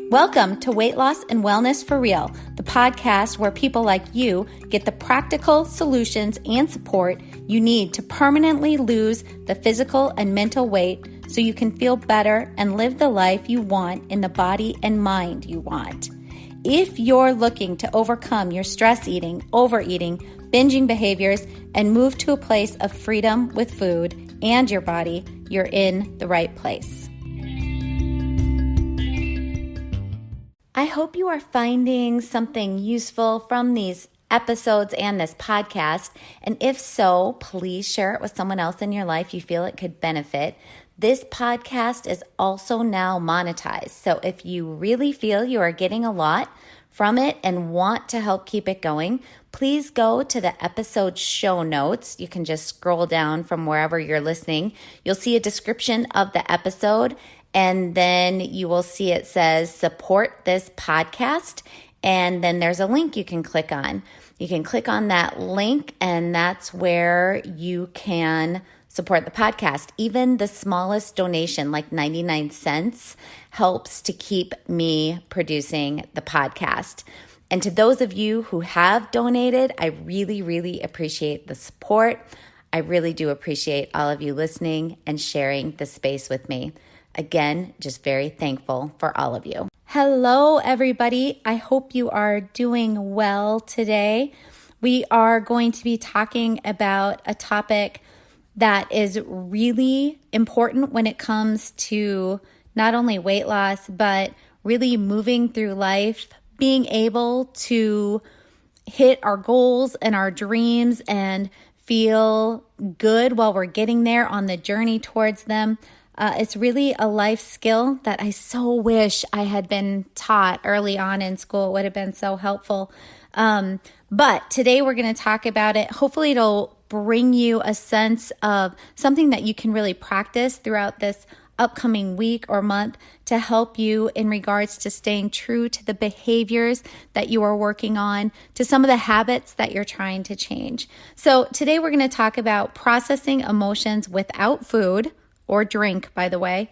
Welcome to Weight Loss and Wellness for Real, the podcast where people like you get the practical solutions and support you need to permanently lose the physical and mental weight so you can feel better and live the life you want in the body and mind you want. If you're looking to overcome your stress eating, overeating, binging behaviors, and move to a place of freedom with food and your body, you're in the right place. I hope you are finding something useful from these episodes and this podcast. And if so, please share it with someone else in your life you feel it could benefit. This podcast is also now monetized. So if you really feel you are getting a lot from it and want to help keep it going, please go to the episode show notes. You can just scroll down from wherever you're listening. You'll see a description of the episode, and then you will see it says support this podcast. And then there's a link you can click on. You can click on that link, and that's where you can support the podcast. Even the smallest donation, like 99 cents, helps to keep me producing the podcast. And to those of you who have donated, I really, really appreciate the support. I really do appreciate all of you listening and sharing the space with me. Again, just very thankful for all of you. Hello, everybody. I hope you are doing well today. We are going to be talking about a topic that is really important when it comes to not only weight loss, but really moving through life, being able to hit our goals and our dreams and feel good while we're getting there on the journey towards them. It's really a life skill that I so wish I had been taught early on in school. It would have been so helpful. But today we're going to talk about it. Hopefully it'll bring you a sense of something that you can really practice throughout this upcoming week or month to help you in regards to staying true to the behaviors that you are working on, to some of the habits that you're trying to change. So today we're going to talk about processing emotions without food or drink, by the way,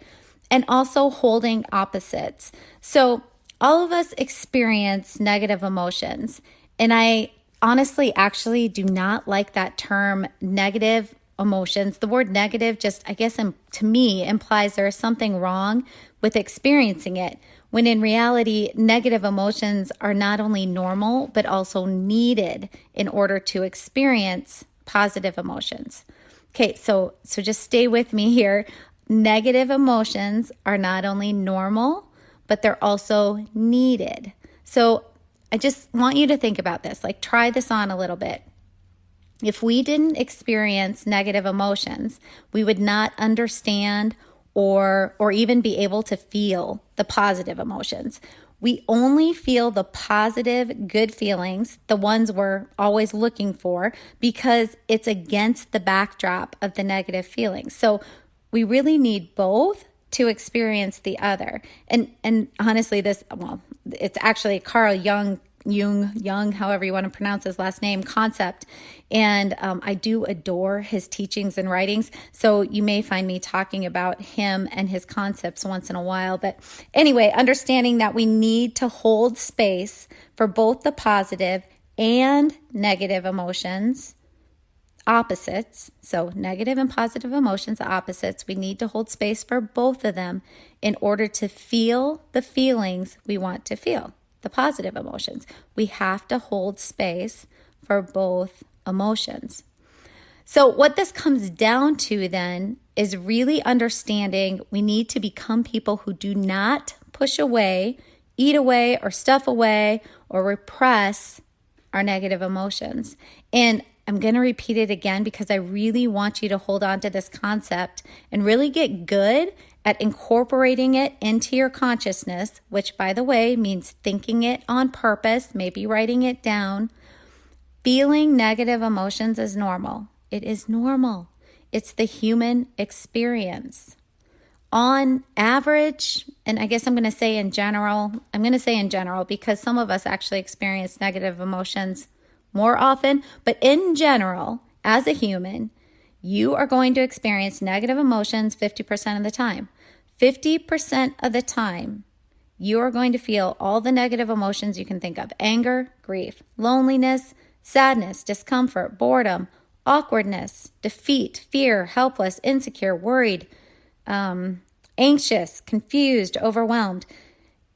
and also holding opposites. So all of us experience negative emotions, and I honestly actually do not like that term, negative emotions. The word negative just, I guess, to me, implies there is something wrong with experiencing it, when in reality, negative emotions are not only normal, but also needed in order to experience positive emotions. Okay, so just stay with me here. Negative emotions are not only normal, but they're also needed. So I just want you to think about this, like try this on a little bit. If we didn't experience negative emotions, we would not understand or even be able to feel the positive emotions. We only feel the positive, good feelings, the ones we're always looking for, because it's against the backdrop of the negative feelings. So we really need both to experience the other. And honestly, it's actually Carl Jung, however you want to pronounce his last name, concept. And I do adore his teachings and writings. So you may find me talking about him and his concepts once in a while. But anyway, understanding that we need to hold space for both the positive and negative emotions, opposites. So negative and positive emotions, opposites. We need to hold space for both of them in order to feel the feelings we want to feel. The positive emotions. We have to hold space for both emotions. So what this comes down to then is really understanding we need to become people who do not push away, eat away, or stuff away, or repress our negative emotions. And I'm going to repeat it again because I really want you to hold on to this concept and really get good at incorporating it into your consciousness, which, by the way, means thinking it on purpose, maybe writing it down. Feeling negative emotions is normal. It is normal. It's the human experience. On average, and I guess I'm going to say in general because some of us actually experience negative emotions more often, but in general, as a human, you are going to experience negative emotions 50% of the time. 50% of the time, you are going to feel all the negative emotions you can think of: anger, grief, loneliness, sadness, discomfort, boredom, awkwardness, defeat, fear, helpless, insecure, worried, anxious, confused, overwhelmed.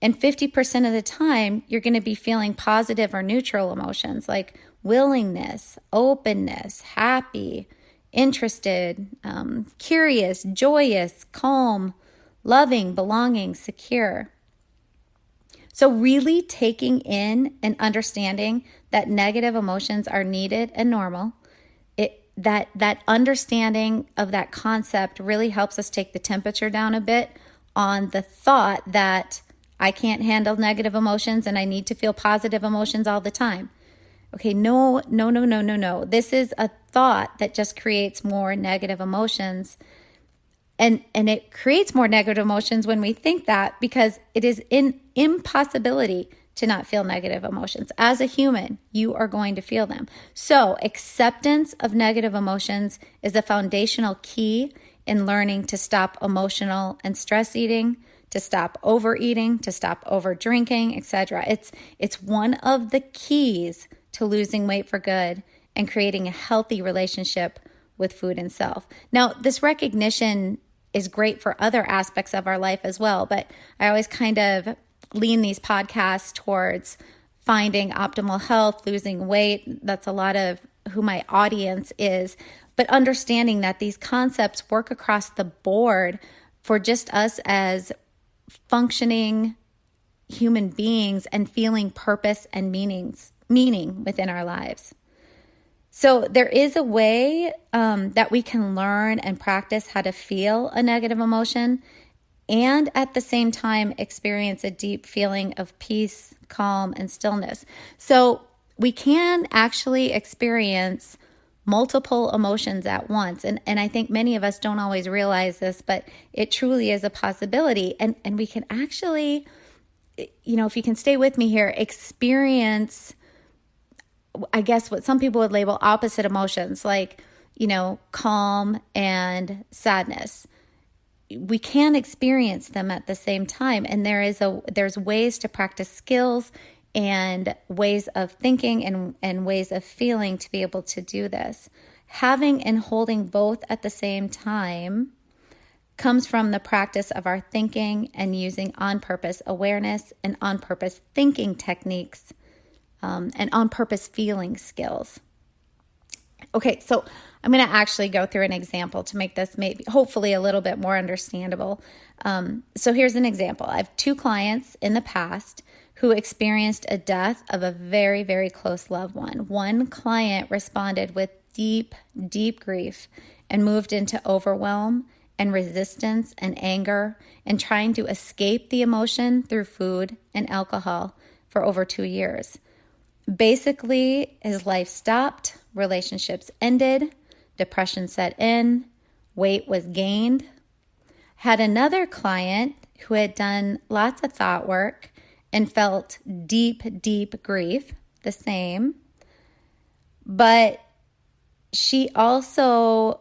And 50% of the time, you're going to be feeling positive or neutral emotions like willingness, openness, happy, interested, curious, joyous, calm, loving, belonging, secure. So really taking in and understanding that negative emotions are needed and normal, that understanding of that concept really helps us take the temperature down a bit on the thought that I can't handle negative emotions and I need to feel positive emotions all the time. Okay, no. This is a thought that just creates more negative emotions. And it creates more negative emotions when we think that, because it is an impossibility to not feel negative emotions. As a human, you are going to feel them. So acceptance of negative emotions is a foundational key in learning to stop emotional and stress eating, to stop overeating, to stop over drinking, etc. It's one of the keys to losing weight for good and creating a healthy relationship with food and self. Now, this recognition is great for other aspects of our life as well, but I always kind of lean these podcasts towards finding optimal health, losing weight. That's a lot of who my audience is, but understanding that these concepts work across the board for just us as functioning human beings and feeling purpose and meaning within our lives. So there is a way that we can learn and practice how to feel a negative emotion and at the same time experience a deep feeling of peace, calm, and stillness. So we can actually experience multiple emotions at once. And I think many of us don't always realize this, but it truly is a possibility. And we can actually, if you can stay with me here, experience, I guess, what some people would label opposite emotions, like, calm and sadness. We can experience them at the same time. And there's ways to practice skills and ways of thinking and ways of feeling to be able to do this. Having and holding both at the same time comes from the practice of our thinking and using on-purpose awareness and on-purpose thinking techniques and on-purpose feeling skills. Okay, so I'm going to actually go through an example to make this hopefully a little bit more understandable. So here's an example. I have 2 clients in the past who experienced a death of a very, very close loved one. One client responded with deep, deep grief and moved into overwhelm and resistance and anger and trying to escape the emotion through food and alcohol for over 2 years. Basically, his life stopped, relationships ended, depression set in, weight was gained. Had another client who had done lots of thought work and felt deep, deep grief, the same. But she also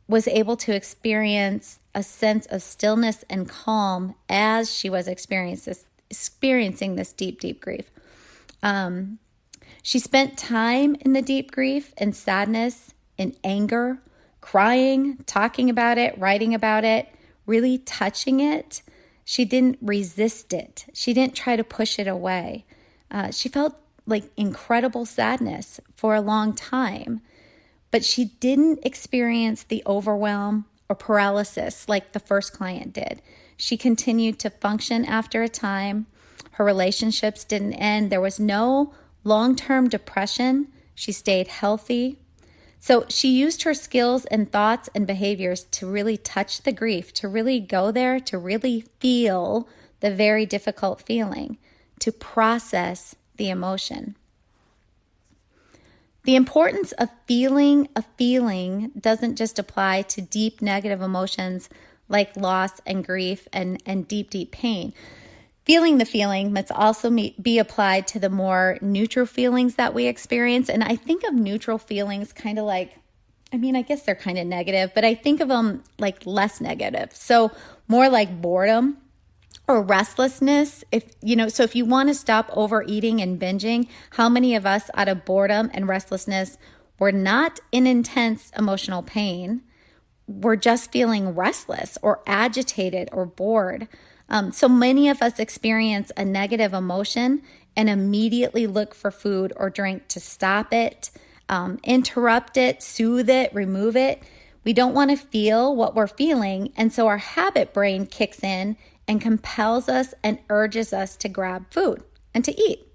was able to experience a sense of stillness and calm as she was experiencing this deep, deep grief. She spent time in the deep grief and sadness and anger, crying, talking about it, writing about it, really touching it. She didn't resist it. She didn't try to push it away. She felt like incredible sadness for a long time, but she didn't experience the overwhelm or paralysis like the first client did. She continued to function after a time. Her relationships didn't end. There was no long-term depression. She stayed healthy. So she used her skills and thoughts and behaviors to really touch the grief, to really go there, to really feel the very difficult feeling, to process the emotion. The importance of feeling a feeling doesn't just apply to deep negative emotions like loss and grief and deep, deep pain. Feeling the feeling must also be applied to the more neutral feelings that we experience. And I think of neutral feelings kind of like, I guess they're kind of negative, but I think of them like less negative. So more like boredom Or restlessness. If you want to stop overeating and binging, how many of us out of boredom and restlessness were not in intense emotional pain? We're just feeling restless or agitated or bored. So many of us experience a negative emotion and immediately look for food or drink to stop it, interrupt it, soothe it, remove it. We don't want to feel what we're feeling, and so our habit brain kicks in and compels us and urges us to grab food and to eat.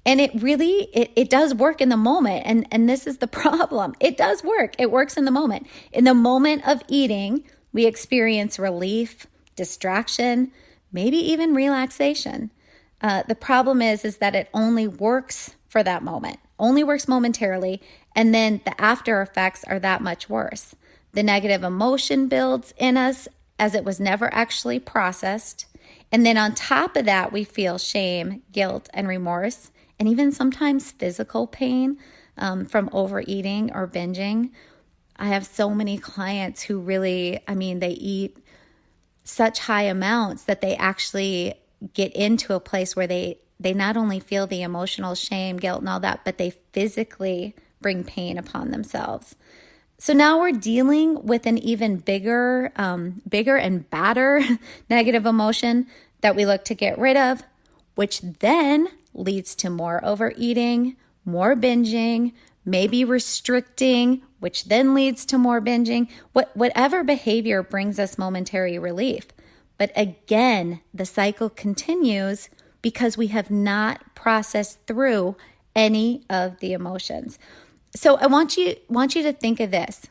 And it does work in the moment. And this is the problem. It does work. It works in the moment. In the moment of eating, we experience relief, distraction, maybe even relaxation. The problem is that it only works for that moment, only works momentarily. And then the after effects are that much worse. The negative emotion builds in us as it was never actually processed. And then on top of that, we feel shame, guilt, and remorse, and even sometimes physical pain from overeating or binging. I have so many clients who really, they eat such high amounts that they actually get into a place where they not only feel the emotional shame, guilt, and all that, but they physically bring pain upon themselves. So now we're dealing with an even bigger and badder negative emotion that we look to get rid of, which then leads to more overeating, more binging, maybe restricting, which then leads to more binging. Whatever behavior brings us momentary relief. But again, the cycle continues because we have not processed through any of the emotions. So I want you to think of this.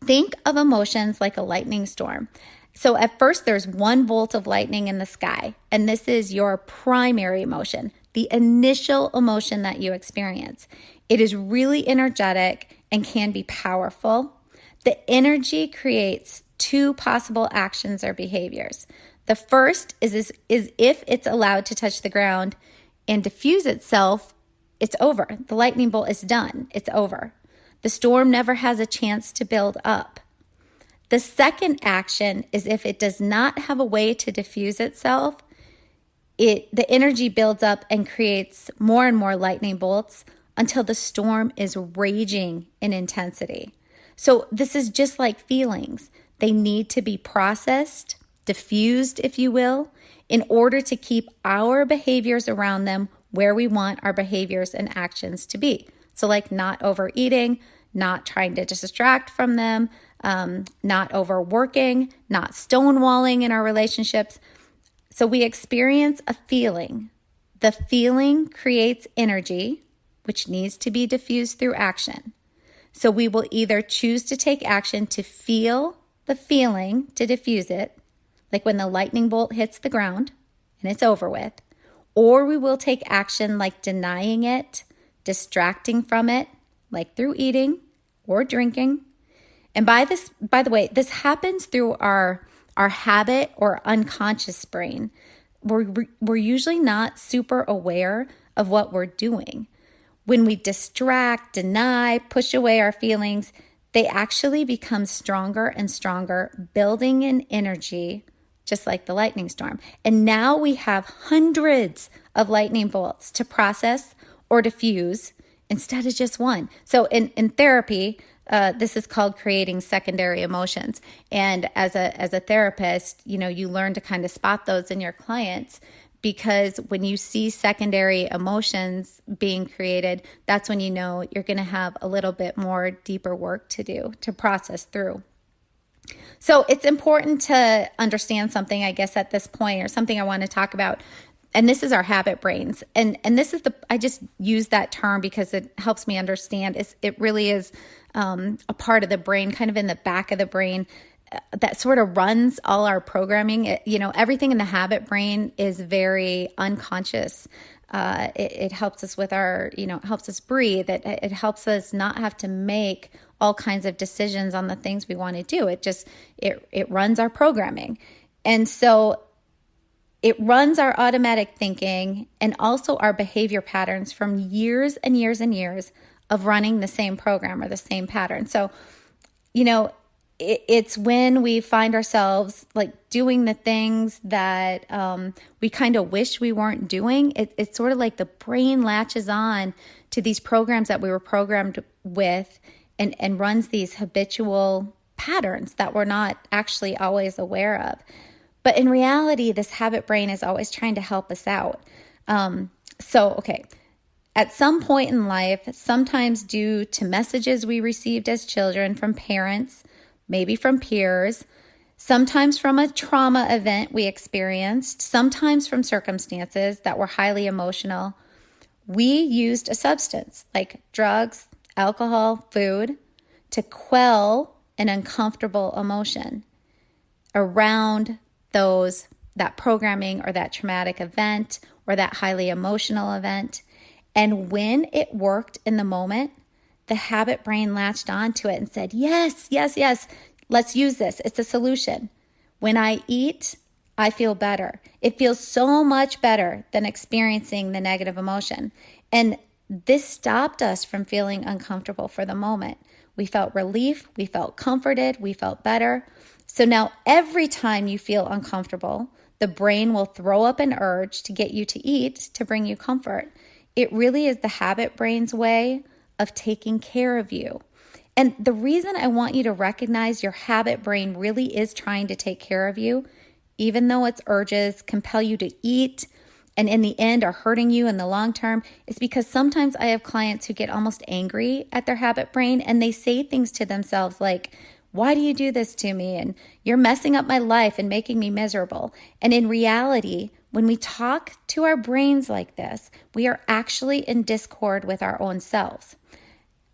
Think of emotions like a lightning storm. So at first there's one bolt of lightning in the sky, and this is your primary emotion, the initial emotion that you experience. It is really energetic and can be powerful. The energy creates two possible actions or behaviors. The first is if it's allowed to touch the ground and diffuse itself, it's over. The lightning bolt is done. It's over. The storm never has a chance to build up. The second action is if it does not have a way to diffuse itself, the energy builds up and creates more and more lightning bolts until the storm is raging in intensity. So this is just like feelings. They need to be processed, diffused, if you will, in order to keep our behaviors around them where we want our behaviors and actions to be. So like not overeating, not trying to distract from them, not overworking, not stonewalling in our relationships. So we experience a feeling. The feeling creates energy, which needs to be diffused through action. So we will either choose to take action to feel the feeling to diffuse it, like when the lightning bolt hits the ground and it's over with, or we will take action like denying it, distracting from it, like through eating or drinking. And by the way, this happens through our habit or unconscious brain. We're usually not super aware of what we're doing. When we distract, deny, push away our feelings, they actually become stronger and stronger, building an energy just like the lightning storm. And now we have hundreds of lightning bolts to process or diffuse instead of just one. So in therapy, this is called creating secondary emotions. And as a therapist, you learn to kind of spot those in your clients, because when you see secondary emotions being created, that's when you know you're going to have a little bit more deeper work to do to process through. So it's important to understand something, I guess, at this point, or something I want to talk about. And this is our habit brains. And this is I just use that term because it helps me understand. It really is a part of the brain, kind of in the back of the brain, that sort of runs all our programming. Everything in the habit brain is very unconscious. It helps us with it helps us breathe. It helps us not have to make all kinds of decisions on the things we want to do. It runs our programming. And so it runs our automatic thinking and also our behavior patterns from years and years and years of running the same program or the same pattern. So, it's when we find ourselves like doing the things that we kind of wish we weren't doing. It's sort of like the brain latches on to these programs that we were programmed with and runs these habitual patterns that we're not actually always aware of. But in reality, this habit brain is always trying to help us out. Okay. At some point in life, sometimes due to messages we received as children from parents, maybe from peers, sometimes from a trauma event we experienced, sometimes from circumstances that were highly emotional, we used a substance like drugs, alcohol, food to quell an uncomfortable emotion around that programming or that traumatic event or that highly emotional event. And when it worked in the moment, the habit brain latched onto it and said, yes, yes, yes, let's use this. It's a solution. When I eat, I feel better. It feels so much better than experiencing the negative emotion. And this stopped us from feeling uncomfortable for the moment. We felt relief, we felt comforted, we felt better. So now every time you feel uncomfortable, the brain will throw up an urge to get you to eat to bring you comfort. It really is the habit brain's way of taking care of you. And the reason I want you to recognize your habit brain really is trying to take care of you, even though its urges compel you to eat and in the end are hurting you in the long term, is because sometimes I have clients who get almost angry at their habit brain and they say things to themselves like, why do you do this to me? And you're messing up my life and making me miserable. And in reality, when we talk to our brains like this, we are actually in discord with our own selves.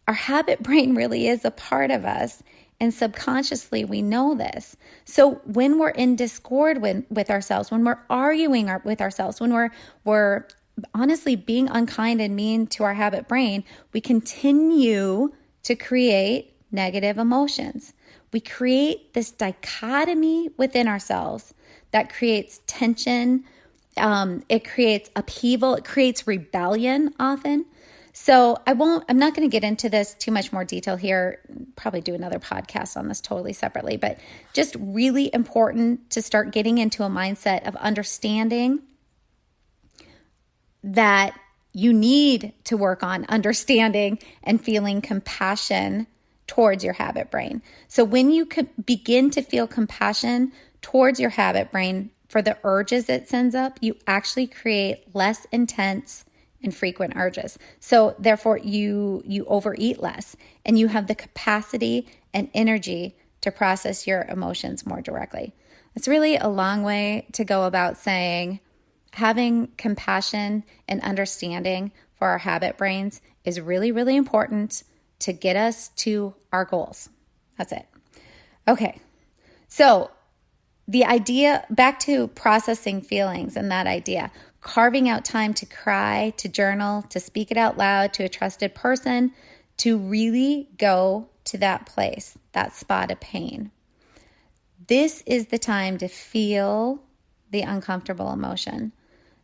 Our habit brain really is a part of us, and subconsciously we know this. So when we're in discord with ourselves, when we're arguing with ourselves, when we're honestly being unkind and mean to our habit brain, we continue to create negative emotions. We create this dichotomy within ourselves that creates tension. It creates upheaval. It creates rebellion often. So I'm not going to get into this too much more detail here, probably do another podcast on this totally separately, but just really important to start getting into a mindset of understanding that you need to work on understanding and feeling compassion towards your habit brain. So when you begin to feel compassion towards your habit brain for the urges it sends up, you actually create less intense and frequent urges. So therefore you overeat less and you have the capacity and energy to process your emotions more directly. It's really a long way to go about saying having compassion and understanding for our habit brains is really, really important to get us to our goals. That's it. Okay. So the idea, back to processing feelings and that idea, carving out time to cry, to journal, to speak it out loud to a trusted person, to really go to that place, that spot of pain. This is the time to feel the uncomfortable emotion.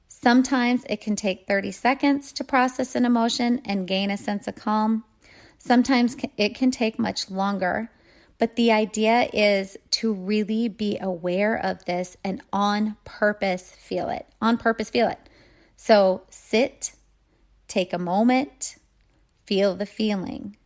Sometimes it can take 30 seconds to process an emotion and gain a sense of calm. Sometimes it can take much longer. But the idea is to really be aware of this and on purpose feel it. On purpose feel it. So sit, take a moment, feel the feeling.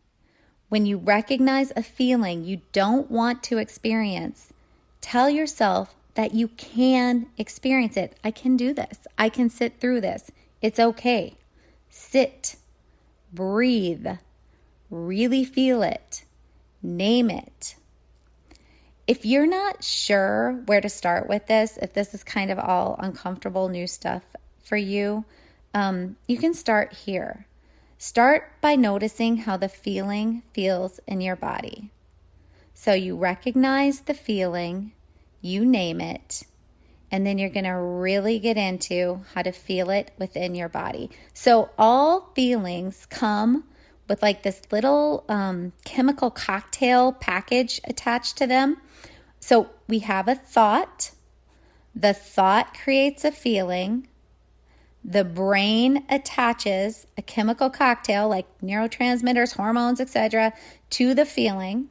When you recognize a feeling you don't want to experience, tell yourself that you can experience it. I can do this. I can sit through this. It's okay. Sit, breathe, really feel it. Name it. If you're not sure where to start with this, if this is kind of all uncomfortable new stuff for you, you can start here. Start by noticing how the feeling feels in your body. So you recognize the feeling, you name it, and then you're going to really get into how to feel it within your body. So all feelings come with like this little chemical cocktail package attached to them. So we have a thought. The thought creates a feeling. The brain attaches a chemical cocktail like neurotransmitters, hormones, etc. to the feeling.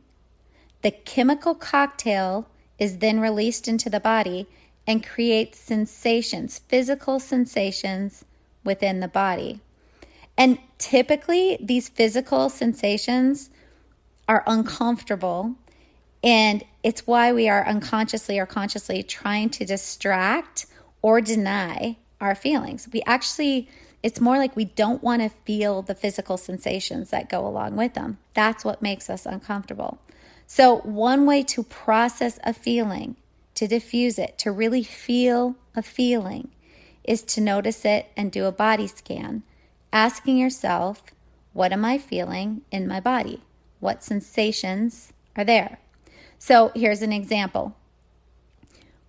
The chemical cocktail is then released into the body and creates sensations, physical sensations within the body. And typically, these physical sensations are uncomfortable, and it's why we are unconsciously or consciously trying to distract or deny our feelings. It's more like we don't want to feel the physical sensations that go along with them. That's what makes us uncomfortable. So one way to process a feeling, to diffuse it, to really feel a feeling, is to notice it and do a body scan, asking yourself, what am I feeling in my body? What sensations are there? So here's an example.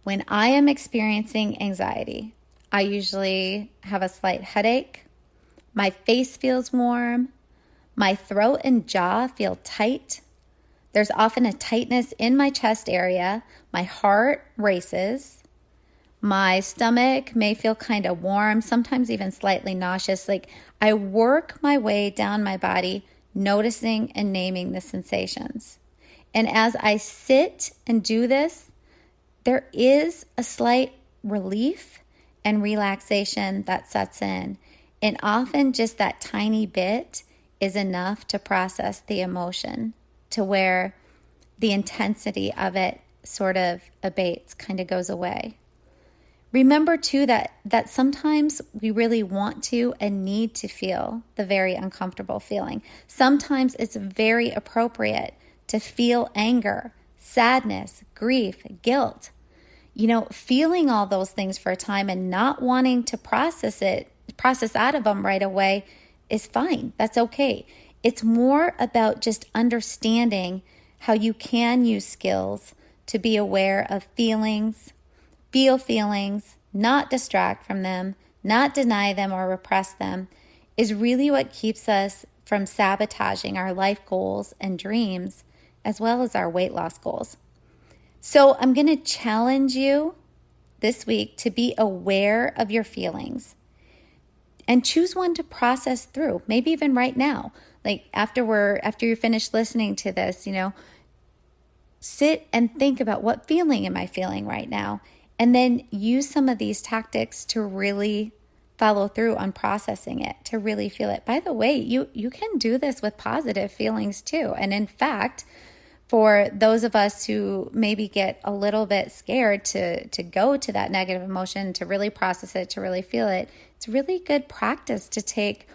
When I am experiencing anxiety, I usually have a slight headache. My face feels warm. My throat and jaw feel tight. There's often a tightness in my chest area. My heart races. My stomach may feel kind of warm, sometimes even slightly nauseous. Like I work my way down my body, noticing and naming the sensations. And as I sit and do this, there is a slight relief and relaxation that sets in. And often just that tiny bit is enough to process the emotion to where the intensity of it sort of abates, kind of goes away. Remember too that sometimes we really want to and need to feel the very uncomfortable feeling. Sometimes it's very appropriate to feel anger, sadness, grief, guilt. Feeling all those things for a time and not wanting to process out of them right away is fine. That's okay. It's more about just understanding how you can use skills to be aware of feelings, feel feelings, not distract from them, not deny them or repress them, is really what keeps us from sabotaging our life goals and dreams, as well as our weight loss goals. So I'm going to challenge you this week to be aware of your feelings and choose one to process through, maybe even right now. Like after you finish listening to this, sit and think about what feeling am I feeling right now? And then use some of these tactics to really follow through on processing it, to really feel it. By the way, you can do this with positive feelings too. And in fact, for those of us who maybe get a little bit scared to go to that negative emotion, to really process it, to really feel it, it's really good practice to take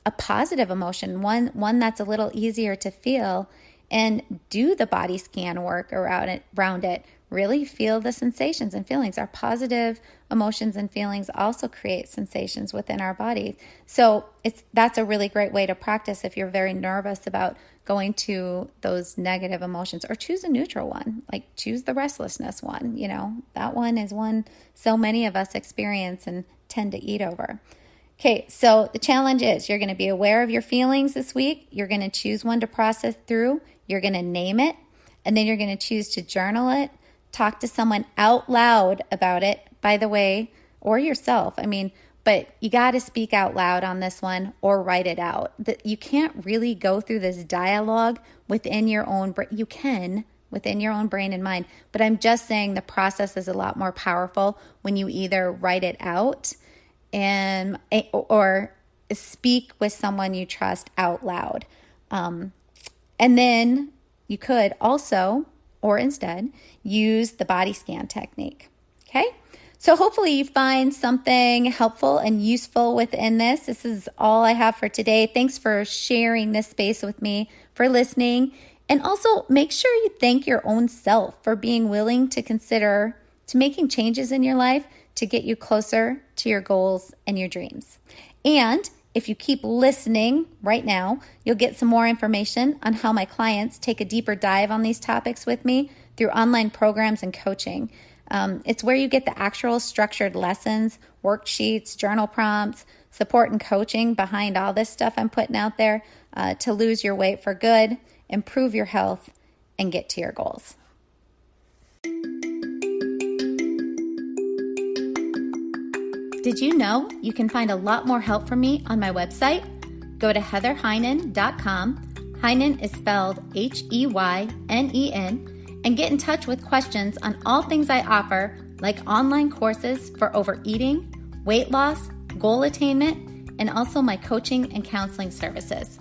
a positive emotion, one that's a little easier to feel, and do the body scan work around it. Really feel the sensations and feelings. Our positive emotions and feelings also create sensations within our body. So that's a really great way to practice if you're very nervous about going to those negative emotions, or choose a neutral one, like choose the restlessness one. That one is one so many of us experience and tend to eat over. Okay, so the challenge is you're going to be aware of your feelings this week. You're going to choose one to process through. You're going to name it, and then you're going to choose to journal it. Talk to someone out loud about it, by the way, or yourself. But you got to speak out loud on this one or write it out. You can't really go through this dialogue within your own brain. You can within your own brain and mind, but I'm just saying the process is a lot more powerful when you either write it out or speak with someone you trust out loud. And then you could also, or instead, use the body scan technique. Okay? So hopefully you find something helpful and useful within this. This is all I have for today. Thanks for sharing this space with me, for listening. And also make sure you thank your own self for being willing to consider making changes in your life to get you closer to your goals and your dreams. And if you keep listening right now, you'll get some more information on how my clients take a deeper dive on these topics with me through online programs and coaching. It's where you get the actual structured lessons, worksheets, journal prompts, support and coaching behind all this stuff I'm putting out there to lose your weight for good, improve your health, and get to your goals. Did you know you can find a lot more help from me on my website? Go to heatherheinen.com, Heynen is spelled Heynen, and get in touch with questions on all things I offer, like online courses for overeating, weight loss, goal attainment, and also my coaching and counseling services.